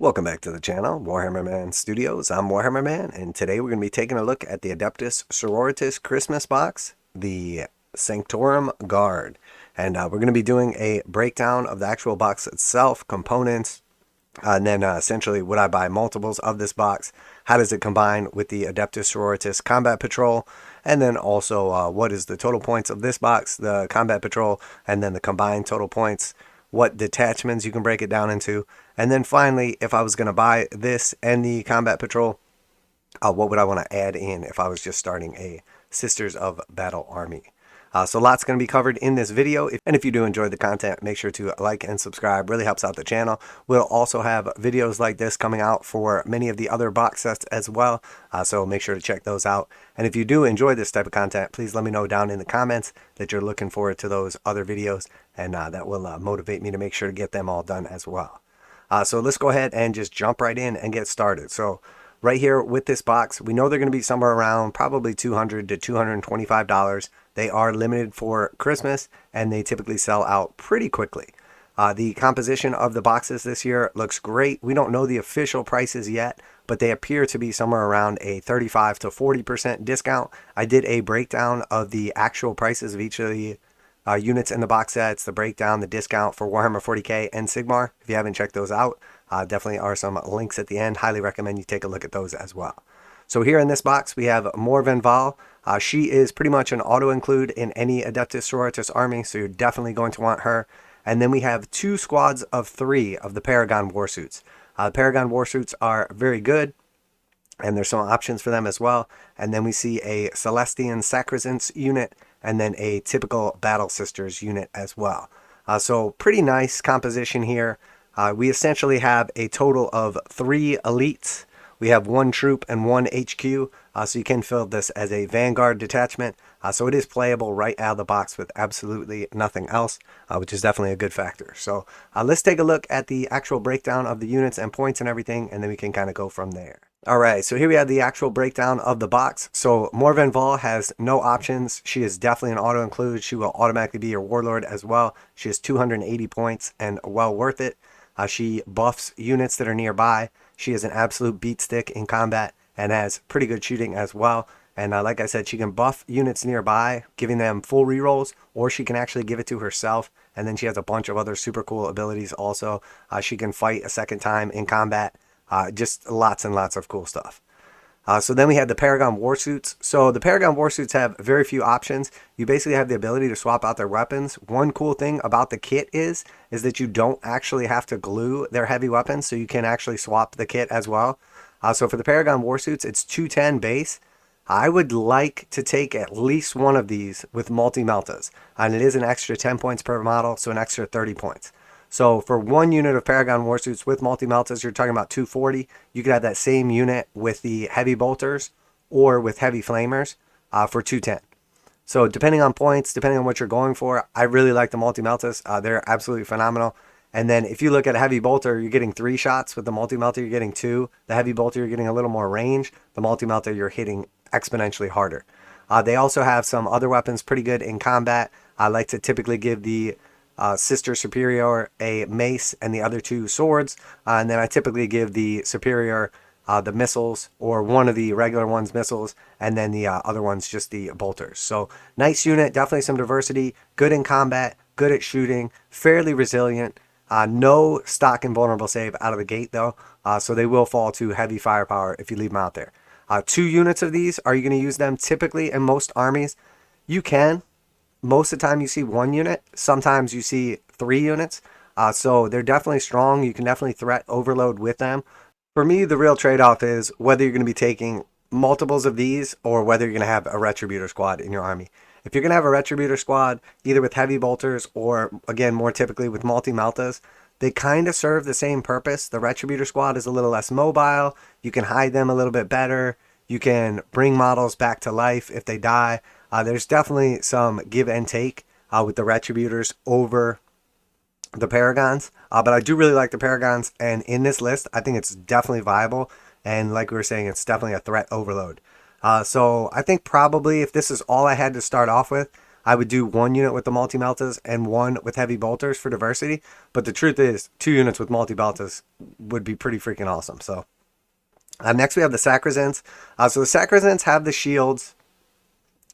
Welcome back to the channel, Warhammer Man Studios. I'm Warhammer Man, and today we're going to be taking a look at the Adepta Sororitas Christmas box, the Sanctorum Guard. And we're going to be doing a breakdown of the actual box itself, components, and then essentially would I buy multiples of this box, how does it combine with the Adepta Sororitas Combat Patrol, and then also what is the total points of this box, the Combat Patrol, and then the combined total points, what detachments you can break it down into, and then finally, if I was going to buy this and the Combat Patrol, what would I want to add in if I was just starting a Sisters of Battle army. So lots going to be covered in this video, and if you do enjoy the content, make sure to like and subscribe. Really helps out the channel. We'll also have videos like this coming out for many of the other box sets as well, so make sure to check those out. And if you do enjoy this type of content, please let me know down in the comments that you're looking forward to those other videos, and that will motivate me to make sure to get them all done as well. So let's go ahead and just jump right in and get started. So right here with this box, we know they're going to be somewhere around probably $200 to $225. They are limited for Christmas, and they typically sell out pretty quickly. The composition of the boxes this year looks great. We don't know the official prices yet, but they appear to be somewhere around a 35 to 40% discount. I did a breakdown of the actual prices of each of the units in the box sets, the breakdown, the discount for Warhammer 40k and Sigmar. If you haven't checked those out, definitely are some links at the end. Highly recommend you take a look at those as well. So here in this box, we have Morvenn Vahl. She is pretty much an auto-include in any Adepta Sororitas army, so you're definitely going to want her. And then we have 2 squads of 3 of the Paragon Warsuits. The Paragon Warsuits are very good, and there's some options for them as well. And then we see a Celestian Sacresants unit, and then a typical Battle Sisters unit as well. So pretty nice composition here. We essentially have a total of 3 elites. We have 1 troop and 1 HQ, so you can fill this as a Vanguard detachment. So it is playable right out of the box with absolutely nothing else, which is definitely a good factor. So let's take a look at the actual breakdown of the units and points and everything, and then we can kind of go from there. Alright, so here we have the actual breakdown of the box. So Morvenn Vahl has no options. She is definitely an auto-include. She will automatically be your warlord as well. She has 280 points and well worth it. She buffs units that are nearby. She is an absolute beat stick in combat and has pretty good shooting as well. And like I said, she can buff units nearby, giving them full rerolls, or she can actually give it to herself. And then she has a bunch of other super cool abilities also. She can fight a second time in combat. Just lots and lots of cool stuff. So then we have the Paragon Warsuits. So the Paragon Warsuits have very few options. You basically have the ability to swap out their weapons. One cool thing about the kit is that you don't actually have to glue their heavy weapons, so you can actually swap the kit as well. So for the Paragon Warsuits, it's 210 base. I would like to take at least one of these with multi-meltas, and it is an extra 10 points per model, so an extra 30 points. So for 1 unit of Paragon Warsuits with multi-meltas, you're talking about 240. You could have that same unit with the heavy bolters or with heavy flamers for 210. So depending on points, depending on what you're going for, I really like the multi-meltas. They're absolutely phenomenal. And then if you look at a heavy bolter, you're getting 3 shots. With the multi-melta, you're getting 2. The heavy bolter, you're getting a little more range. The multi-melta, you're hitting exponentially harder. They also have some other weapons pretty good in combat. I like to typically give the Sister Superior a mace and the other 2 swords, and then I typically give the Superior the missiles, or one of the regular ones missiles, and then the other ones just the bolters. So nice unit, definitely some diversity, good in combat, good at shooting, fairly resilient. No stock invulnerable save out of the gate though, so they will fall to heavy firepower if you leave them out there. 2 units of these, are you going to use them typically in most armies? You can. Most of the time you see 1 unit, sometimes you see 3 units, so they're definitely strong. You can definitely threat overload with them. For me, the real trade-off is whether you're going to be taking multiples of these or whether you're going to have a Retributor squad in your army. If you're going to have a Retributor squad, either with heavy bolters or, again, more typically with multi-meltas, they kind of serve the same purpose. The Retributor squad is a little less mobile. You can hide them a little bit better. You can bring models back to life if they die. There's definitely some give and take with the Retributors over the Paragons. But I do really like the Paragons. And in this list, I think it's definitely viable. And like we were saying, it's definitely a threat overload. So I think probably if this is all I had to start off with, I would do 1 unit with the multi-meltas and 1 with heavy bolters for diversity. But the truth is, 2 units with multi-meltas would be pretty freaking awesome. So next we have the Sacresants. So the Sacresants have the shields.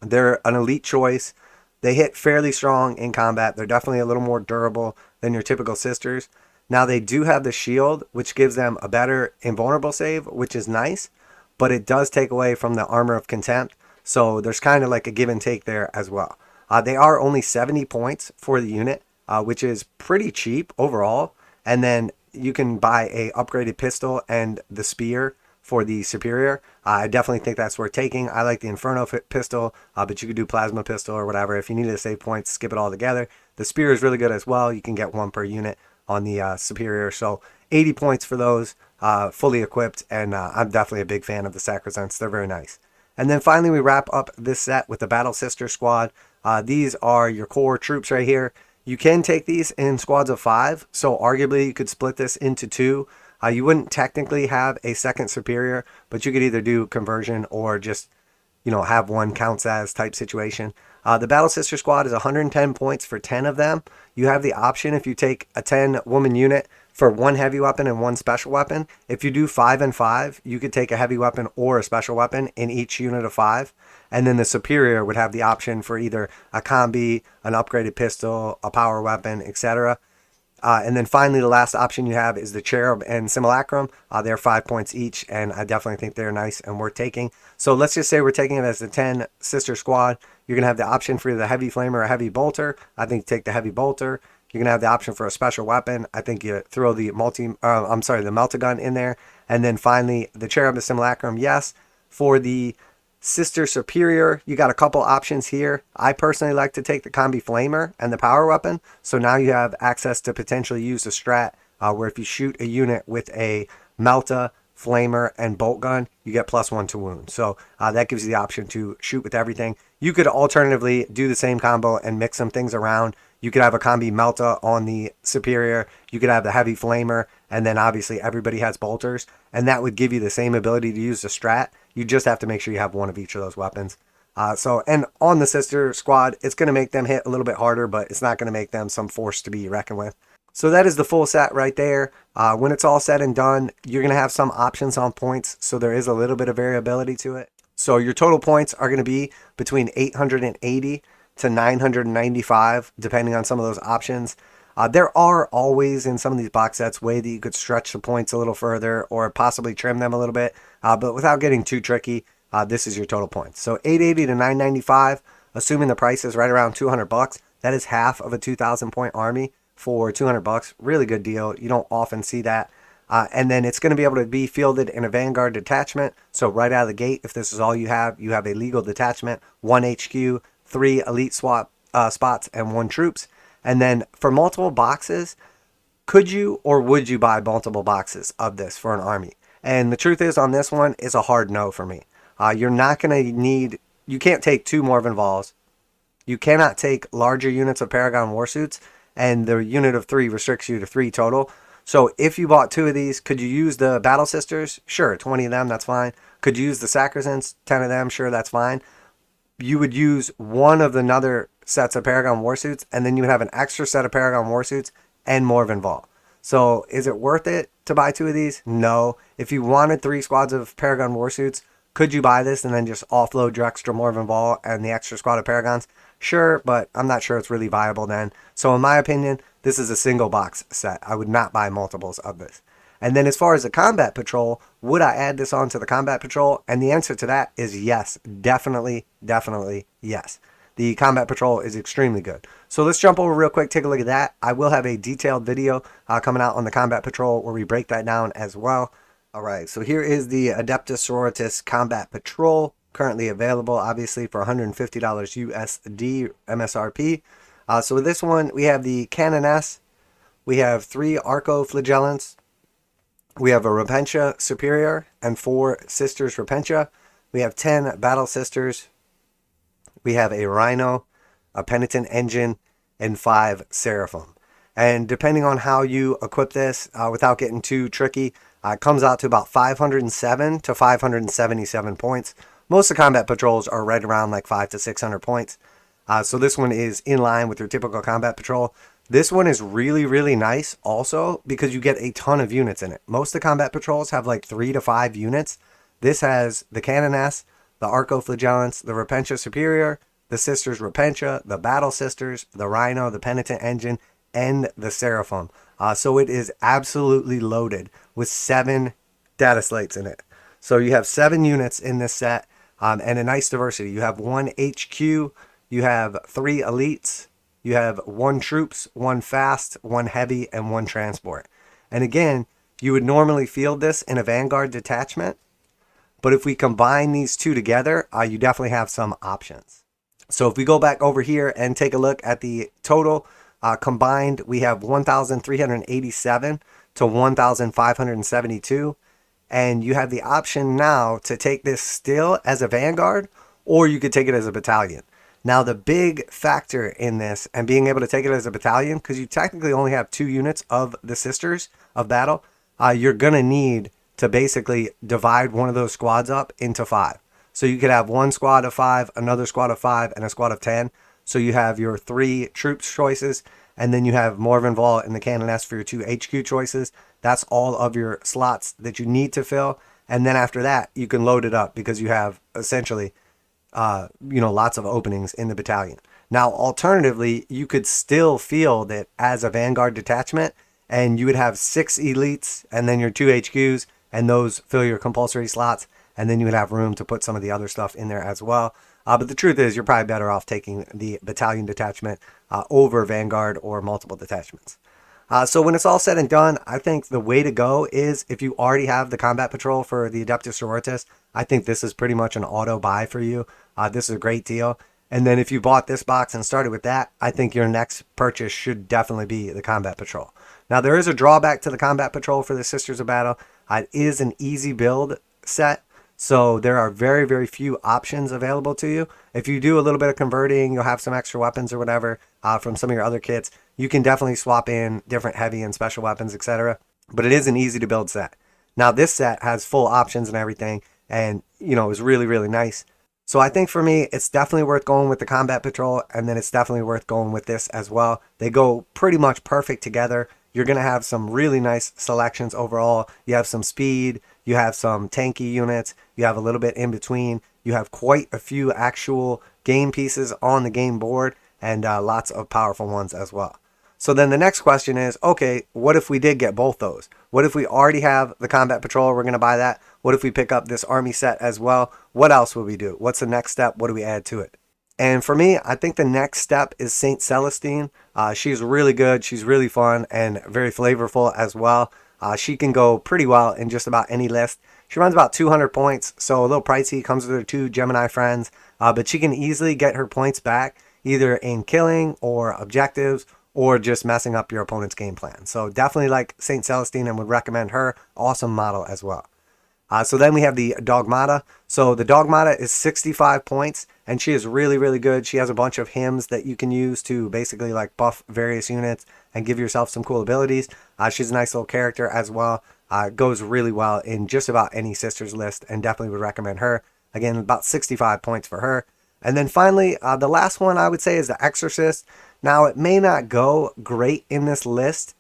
They're an elite choice. They hit fairly strong in combat. They're definitely a little more durable than your typical sisters. Now they do have the shield, which gives them a better invulnerable save, which is nice, but it does take away from the armor of contempt. So there's kind of like a give and take there as well. They are only 70 points for the unit, which is pretty cheap overall. And then you can buy a upgraded pistol and the spear for the superior. I definitely think that's worth taking. I like the Inferno pistol, but you could do plasma pistol or whatever. If you need to save points, skip it all together. The spear is really good as well. You can get 1 per unit on the superior. So 80 points for those, fully equipped, and I'm definitely a big fan of the Sacresants. They're very nice. And then finally we wrap up this set with the Battle Sister squad. These are your core troops right here. You can take these in squads of 5, so arguably you could split this into 2. You wouldn't technically have a second superior, but you could either do conversion or just, have one counts as type situation. The Battle Sister squad is 110 points for 10 of them. You have the option, if you take a 10-woman unit, for 1 heavy weapon and 1 special weapon. If you do 5 and 5, you could take a heavy weapon or a special weapon in each unit of 5. And then the superior would have the option for either a combi, an upgraded pistol, a power weapon, etc. And then finally, the last option you have is the Cherub and Simulacrum. They're 5 points each, and I definitely think they're nice and worth taking. So let's just say we're taking it as the 10 sister squad. You're going to have the option for the heavy flamer or a heavy bolter. I think take the heavy bolter. You're going to have the option for a special weapon. I think you throw the the meltagun in there. And then finally, the Cherub and Simulacrum, yes. For the Sister Superior, you got a couple options here. I personally like to take the Combi Flamer and the power weapon. So now you have access to potentially use a strat where if you shoot a unit with a Melta, Flamer, and Bolt Gun, you get +1 to wound. So that gives you the option to shoot with everything. You could alternatively do the same combo and mix some things around. You could have a Combi Melta on the Superior. You could have the Heavy Flamer. And then obviously everybody has bolters. And that would give you the same ability to use the strat. You just have to make sure you have one of each of those weapons. And on the sister squad, it's going to make them hit a little bit harder, but it's not going to make them some force to be reckoned with. So that is the full set right there. When it's all said and done, you're going to have some options on points. So there is a little bit of variability to it. So your total points are going to be between 880 to 995, depending on some of those options. There are always in some of these box sets way that you could stretch the points a little further or possibly trim them a little bit. But without getting too tricky, this is your total points. So 880 to 995, assuming the price is right around $200. That is half of a 2,000 point army for $200. Really good deal. You don't often see that. And then it's going to be able to be fielded in a Vanguard detachment. So right out of the gate, if this is all you have a legal detachment, 1 HQ, 3 elite swap spots, and 1 troops. And then for multiple boxes, could you or would you buy multiple boxes of this for an army? And the truth is on this one, it's a hard no for me. You're not going to need, you can't take 2 Morvenn Vahls. You cannot take larger units of Paragon Warsuits, and the unit of 3 restricts you to 3 total. So if you bought 2 of these, could you use the Battle Sisters? Sure, 20 of them, that's fine. Could you use the Sacresants? 10 of them, sure, that's fine. You would use one of the other sets of Paragon Warsuits, and then you would have an extra set of Paragon Warsuits and Morvenn Vahl. So is it worth it to buy 2 of these? No. If you wanted 3 squads of Paragon Warsuits, could you buy this and then just offload your extra Morvenn Vahl and the extra squad of Paragons? Sure, but I'm not sure it's really viable then. So in my opinion, this is a single box set. I would not buy multiples of this. And then as far as the Combat Patrol, would I add this on to the Combat Patrol? And the answer to that is yes. Definitely, definitely yes. The Combat Patrol is extremely good. So let's jump over real quick, take a look at that. I will have a detailed video coming out on the Combat Patrol where we break that down as well. All right, so here is the Adepta Sororitas Combat Patrol, currently available, obviously, for $150 USD MSRP. So with this one, we have the Canoness, we have 3 Arco-Flagellants, we have a Repentia Superior and 4 Sisters Repentia, we have 10 Battle Sisters, we have a Rhino, a Penitent Engine, and 5 Seraphim. And depending on how you equip this, without getting too tricky, it comes out to about 507 to 577 points. Most of the Combat Patrols are right around like 500 to 600 points. So this one is in line with your typical combat patrol. This one is really, really nice also because you get a ton of units in it. Most of the combat patrols have like 3 to 5 units. This has the Canoness, the Archoflagellants, the Repentia Superior, the Sisters Repentia, the Battle Sisters, the Rhino, the Penitent Engine, and the Seraphim. So it is absolutely loaded with 7 data slates in it. So you have 7 units in this set, and a nice diversity. You have 1 HQ, you have 3 elites, you have 1 troops, 1 fast, 1 heavy, and 1 transport. And again, you would normally field this in a Vanguard detachment, but if we combine these two together, you definitely have some options. So if we go back over here and take a look at the total combined, we have 1,387 to 1,572. And you have the option now to take this still as a Vanguard, or you could take it as a battalion. Now, the big factor in this and being able to take it as a battalion, because you technically only have 2 units of the Sisters of Battle, you're going to need to basically divide one of those squads up into 5. So you could have 1 squad of 5, another squad of 5, and a squad of 10. So you have your 3 troops choices, and then you have Morvenn Vahl and the Canoness for your 2 HQ choices. That's all of your slots that you need to fill. And then after that, you can load it up because you have essentially lots of openings in the battalion. Now, alternatively, you could still field it as a Vanguard detachment, and you would have 6 elites and then your 2 HQs, and those fill your compulsory slots, and then you would have room to put some of the other stuff in there as well. But the truth is, you're probably better off taking the battalion detachment over Vanguard or multiple detachments. So when it's all said and done, I think the way to go is if you already have the combat patrol for the Adepta Sororitas, I think this is pretty much an auto buy for you. This is a great deal. And then if you bought this box and started with that, I think your next purchase should definitely be the combat patrol. Now, there is a drawback to the combat patrol for the Sisters of Battle. It is an easy build set. So there are very, very few options available to you. If you do a little bit of converting, you'll have some extra weapons or whatever from some of your other kits. You can definitely swap in different heavy and special weapons, etc. But it is an easy to build set. Now this set has full options and everything, and is really, really nice. So I think for me, it's definitely worth going with the combat patrol, and then it's definitely worth going with this as well. They go pretty much perfect together. You're going to have some really nice selections overall. You have some speed, you have some tanky units, you have a little bit in between. You have quite a few actual game pieces on the game board, and lots of powerful ones as well. So then the next question is, okay, what if we did get both those? What if we already have the combat patrol? We're going to buy that. What if we pick up this army set as well? What else would we do? What's the next step? What do we add to it? And for me, I think the next step is Saint Celestine. She's really good. She's really fun and very flavorful as well. She can go pretty well in just about any list. She runs about 200 points, so a little pricey. Comes with her 2 Gemini friends, but she can easily get her points back either in killing or objectives or just messing up your opponent's game plan. So definitely like Saint Celestine and would recommend her. Awesome model as well. So then we have the Dogmata. So the Dogmata is 65 points, and she is really, really good. She has a bunch of hymns that you can use to basically like buff various units and give yourself some cool abilities. She's a nice little character as well. Goes really well in just about any Sisters list, and definitely would recommend her. Again, about 65 points for her. And then finally, the last one I would say is the Exorcist. Now, it may not go great in this list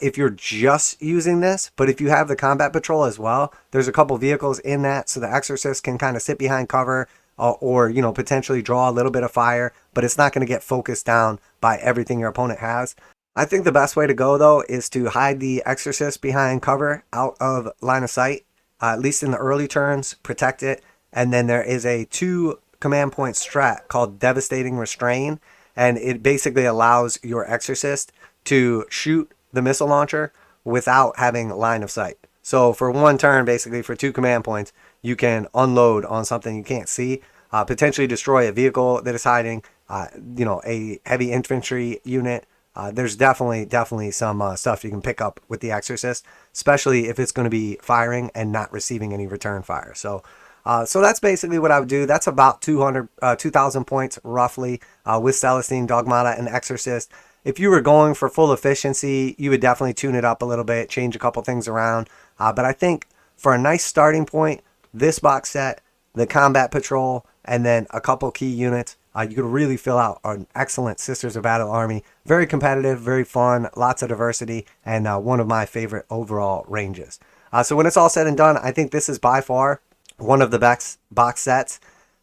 if you're just using this, but if you have the combat patrol as well, there's a couple vehicles in that, so the Exorcist can kind of sit behind cover or potentially draw a little bit of fire, but it's not going to get focused down by everything your opponent has. I think the best way to go, though, is to hide the Exorcist behind cover out of line of sight, at least in the early turns, protect it, and then there is a 2 command point strat called Devastating Restrain, and it basically allows your Exorcist to shoot the missile launcher without having line of sight. So for 1 turn, basically for 2 command points, you can unload on something you can't see, potentially destroy a vehicle that is hiding, a heavy infantry unit. There's definitely some stuff you can pick up with the Exorcist, especially if it's going to be firing and not receiving any return fire. So that's basically what I would do. That's about 2,000 points roughly with Celestine, Dogmata, and Exorcist. If you were going for full efficiency, you would definitely tune it up a little bit, change a couple things around. But I think for a nice starting point, this box set, the combat patrol, and then a couple key units you could really fill out an excellent Sisters of Battle army. Very competitive, very fun, lots of diversity, and one of my favorite overall ranges. So when it's all said and done, I think this is by far one of the best box sets.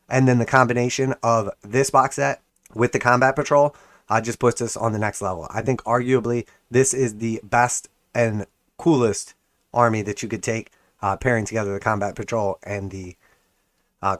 And then the combination of this box set with the Combat Patrol just puts us on the next level. I think arguably this is the best and coolest army that you could take, pairing together the Combat Patrol and the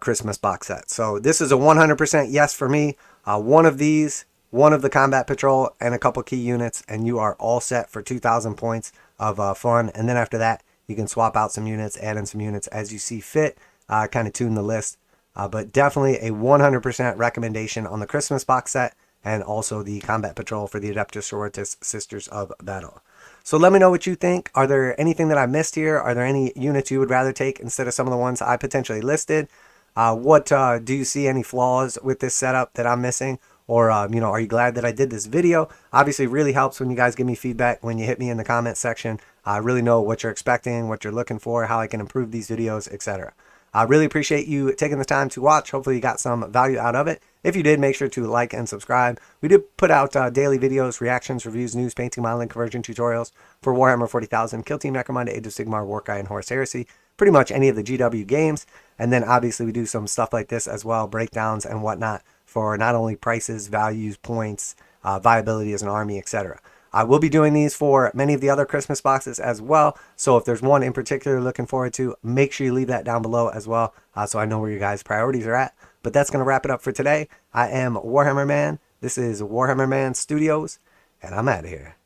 Christmas box set. So this is a 100% yes for me. One of these, one of the Combat Patrol, and a couple key units, and you are all set for 2,000 points of fun. And then after that, you can swap out some units, add in some units as you see fit, kind of tune the list. But definitely a 100% recommendation on the Christmas box set, and also the Combat Patrol for the Adepta Sororitas Sisters of Battle. So let me know what you think. Are there anything that I missed here? Are there any units you would rather take instead of some of the ones I potentially listed? Do you see any flaws with this setup that I'm missing? Or, are you glad that I did this video? Obviously, it really helps when you guys give me feedback, when you hit me in the comment section. I really know what you're expecting, what you're looking for, how I can improve these videos, etc. I really appreciate you taking the time to watch. Hopefully you got some value out of it. If you did, make sure to like and subscribe. We do put out daily videos, reactions, reviews, news, painting, modeling, conversion tutorials for Warhammer 40,000, Kill Team Necromunda, Age of Sigmar, Warcry, and Horus Heresy. Pretty much any of the GW games. And then obviously we do some stuff like this as well, breakdowns and whatnot for not only prices, values, points, viability as an army, etc. I will be doing these for many of the other Christmas boxes as well. So if there's one in particular you're looking forward to, make sure you leave that down below as well, so I know where your guys' priorities are at. But that's going to wrap it up for today. I am Warhammer Man. This is Warhammer Man Studios, and I'm out of here.